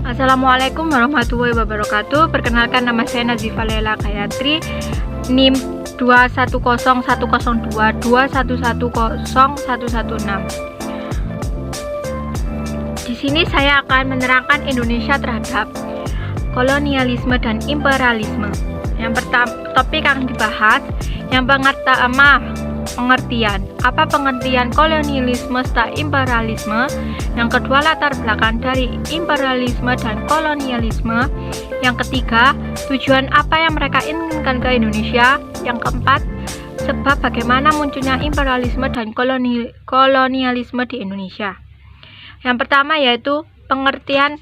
Assalamualaikum warahmatullahi wabarakatuh. Perkenalkan, nama saya Nazifa Lela Gayatri, NIM 21010221101116. Di sini saya akan menerangkan Indonesia terhadap kolonialisme dan imperialisme. Yang pertama, topik yang dibahas yang pertama, pengertian. Apa pengertian kolonialisme serta imperialisme? Yang kedua, latar belakang dari imperialisme dan kolonialisme. Yang ketiga, tujuan apa yang mereka inginkan ke Indonesia. Yang keempat, sebab bagaimana munculnya imperialisme dan kolonialisme di Indonesia. Yang pertama yaitu pengertian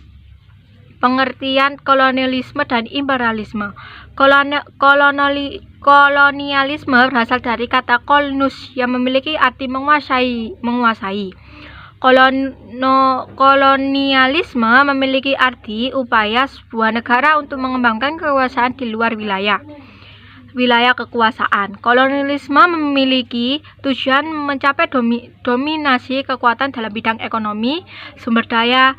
kolonialisme dan imperialisme. Kolonialisme berasal dari kata kolnus yang memiliki arti menguasai. Kolonialisme memiliki arti upaya sebuah negara untuk mengembangkan kekuasaan di luar wilayah kekuasaan. Kolonialisme memiliki tujuan mencapai dominasi kekuatan dalam bidang ekonomi, sumber daya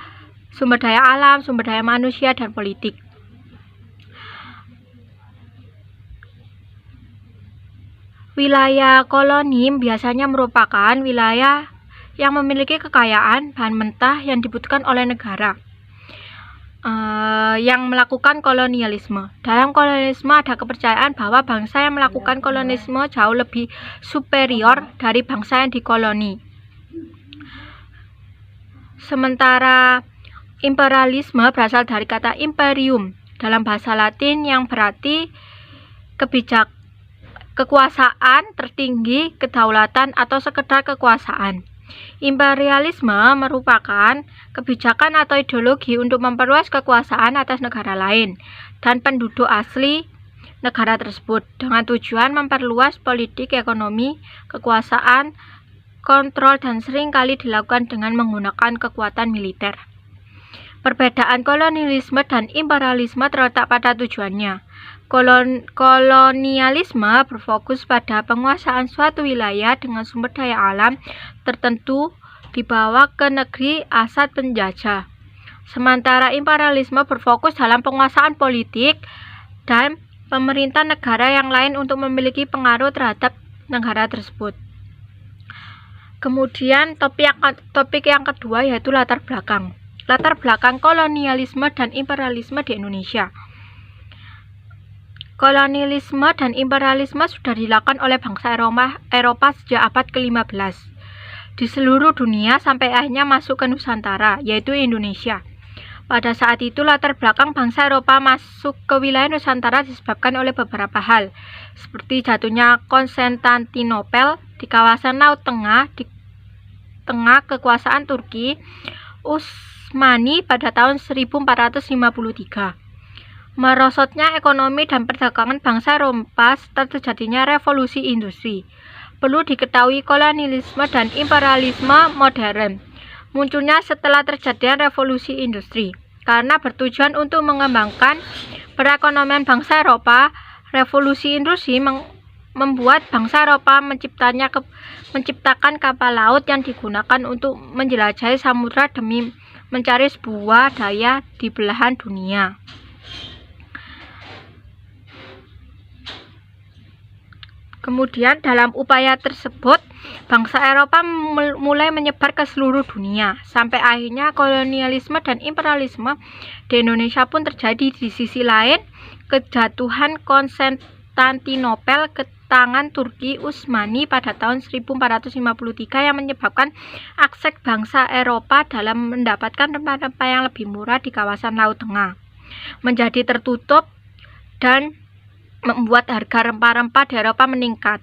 alam, sumber daya manusia, dan politik. Wilayah koloni biasanya merupakan wilayah yang memiliki kekayaan bahan mentah yang dibutuhkan oleh negara yang melakukan kolonialisme. Dalam kolonialisme ada kepercayaan bahwa bangsa yang melakukan kolonialisme jauh lebih superior dari bangsa yang dikoloni. Sementara imperialisme berasal dari kata imperium dalam bahasa Latin yang berarti kekuasaan tertinggi, kedaulatan, atau sekedar kekuasaan. Imperialisme merupakan kebijakan atau ideologi untuk memperluas kekuasaan atas negara lain dan penduduk asli negara tersebut dengan tujuan memperluas politik, ekonomi, kekuasaan, kontrol, dan seringkali dilakukan dengan menggunakan kekuatan militer. Perbedaan kolonialisme dan imperialisme terletak pada tujuannya. Kolonialisme berfokus pada penguasaan suatu wilayah dengan sumber daya alam tertentu dibawa ke negeri asal penjajah. Sementara imperialisme berfokus dalam penguasaan politik dan pemerintah negara yang lain untuk memiliki pengaruh terhadap negara tersebut. Kemudian topik yang kedua yaitu latar belakang. Latar belakang kolonialisme dan imperialisme di Indonesia. Kolonialisme dan imperialisme sudah dilakukan oleh bangsa Eropa sejak abad ke-15 di seluruh dunia sampai akhirnya masuk ke Nusantara, yaitu Indonesia. Pada saat itu latar belakang bangsa Eropa masuk ke wilayah Nusantara disebabkan oleh beberapa hal, seperti jatuhnya Konstantinopel di kawasan Laut Tengah di tengah kekuasaan Turki Utsmani pada tahun 1453. Merosotnya ekonomi dan perdagangan bangsa Eropa serta terjadinya revolusi industri. Perlu diketahui kolonialisme dan imperialisme modern munculnya setelah terjadinya revolusi industri karena bertujuan untuk mengembangkan perekonomian bangsa Eropa. Revolusi industri membuat bangsa Eropa menciptakan kapal laut yang digunakan untuk menjelajahi samudra demi mencari sebuah daya di belahan dunia. Kemudian dalam upaya tersebut, bangsa Eropa mulai menyebar ke seluruh dunia, sampai akhirnya kolonialisme dan imperialisme di Indonesia pun terjadi. Di sisi lain, kejatuhan Konstantinopel ke tangan Turki Utsmani pada tahun 1453 yang menyebabkan akses bangsa Eropa dalam mendapatkan rempah-rempah yang lebih murah di kawasan Laut Tengah menjadi tertutup dan membuat harga rempah-rempah di Eropa meningkat.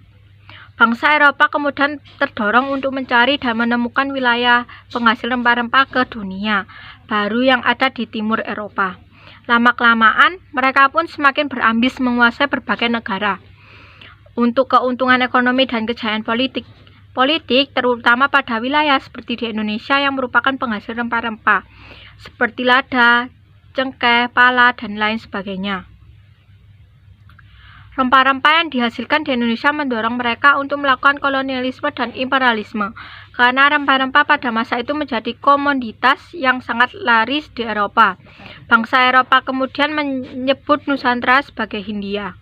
Bangsa Eropa kemudian terdorong untuk mencari dan menemukan wilayah penghasil rempah-rempah ke dunia baru yang ada di timur Eropa. Lama-kelamaan, mereka pun semakin berambis menguasai berbagai negara untuk keuntungan ekonomi dan kejayaan politik, terutama pada wilayah seperti di Indonesia yang merupakan penghasil rempah-rempah seperti lada, cengkeh, pala, dan lain sebagainya. Rempah-rempah yang dihasilkan di Indonesia mendorong mereka untuk melakukan kolonialisme dan imperialisme, karena rempah-rempah pada masa itu menjadi komoditas yang sangat laris di Eropa. Bangsa Eropa kemudian menyebut Nusantara sebagai Hindia.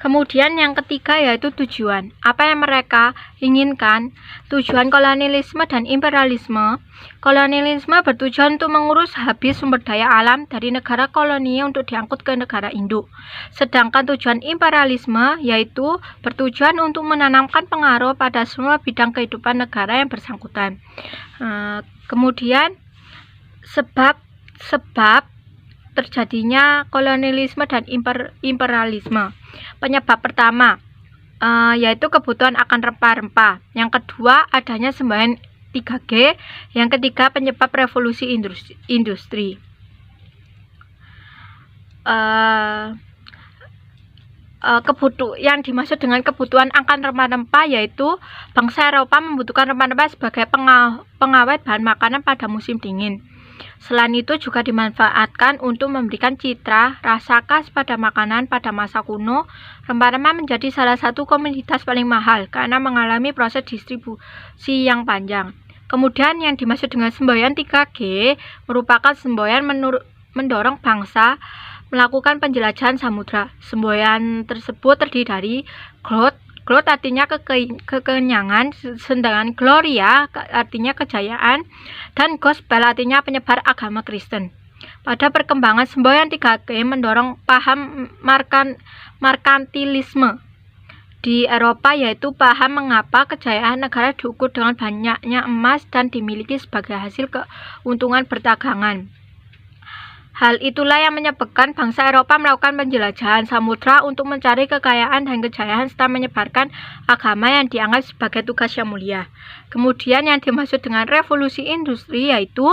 Kemudian yang ketiga yaitu tujuan. Apa yang mereka inginkan? Tujuan kolonialisme dan imperialisme. Kolonialisme bertujuan untuk mengurus habis sumber daya alam dari negara koloni untuk diangkut ke negara induk. Sedangkan tujuan imperialisme yaitu bertujuan untuk menanamkan pengaruh pada semua bidang kehidupan negara yang bersangkutan. Kemudian sebab terjadinya kolonialisme dan imperialisme. Penyebab pertama yaitu kebutuhan akan rempah-rempah. Yang kedua, adanya semboyan 3G. Yang ketiga, penyebab revolusi industri. Yang dimaksud dengan kebutuhan akan rempah-rempah yaitu bangsa Eropa membutuhkan rempah-rempah sebagai pengawet bahan makanan pada musim dingin. Selain itu juga dimanfaatkan untuk memberikan citra rasa khas pada makanan pada masa kuno. Rempah-rempah menjadi salah satu komoditas paling mahal karena mengalami proses distribusi yang panjang. Kemudian yang dimaksud dengan semboyan 3G merupakan semboyan mendorong bangsa melakukan penjelajahan samudra. Semboyan tersebut terdiri dari Growth artinya kekenyangan, sedangkan Gloria artinya kejayaan, dan Gospel artinya penyebar agama Kristen. Pada perkembangan semboyan 3G mendorong paham merkantilisme di Eropa, yaitu paham mengapa kejayaan negara diukur dengan banyaknya emas dan dimiliki sebagai hasil keuntungan perdagangan. Hal itulah yang menyebabkan bangsa Eropa melakukan penjelajahan samudra untuk mencari kekayaan dan kejayaan serta menyebarkan agama yang dianggap sebagai tugas yang mulia. Kemudian yang dimaksud dengan revolusi industri yaitu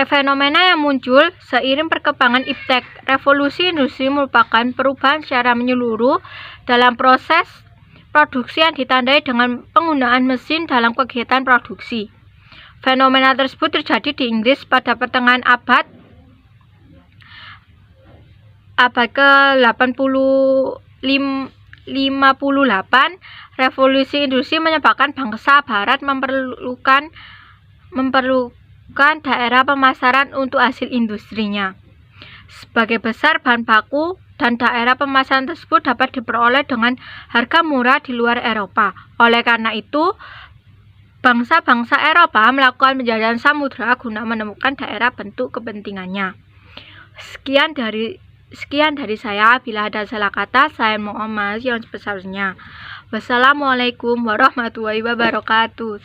fenomena yang muncul seiring perkembangan iptek. Revolusi industri merupakan perubahan secara menyeluruh dalam proses produksi yang ditandai dengan penggunaan mesin dalam kegiatan produksi. Fenomena tersebut terjadi di Inggris pada pertengahan abad ke-58. Revolusi industri menyebabkan bangsa barat memerlukan daerah pemasaran untuk hasil industrinya. Sebagai besar bahan baku dan daerah pemasaran tersebut dapat diperoleh dengan harga murah di luar Eropa. Oleh karena itu, bangsa-bangsa Eropa melakukan penjajahan samudra guna menemukan daerah bentuk kepentingannya. Sekian dari saya. Bila ada salah kata, saya mohon maaf yang sebesar-besarnya. Wassalamualaikum warahmatullahi wabarakatuh.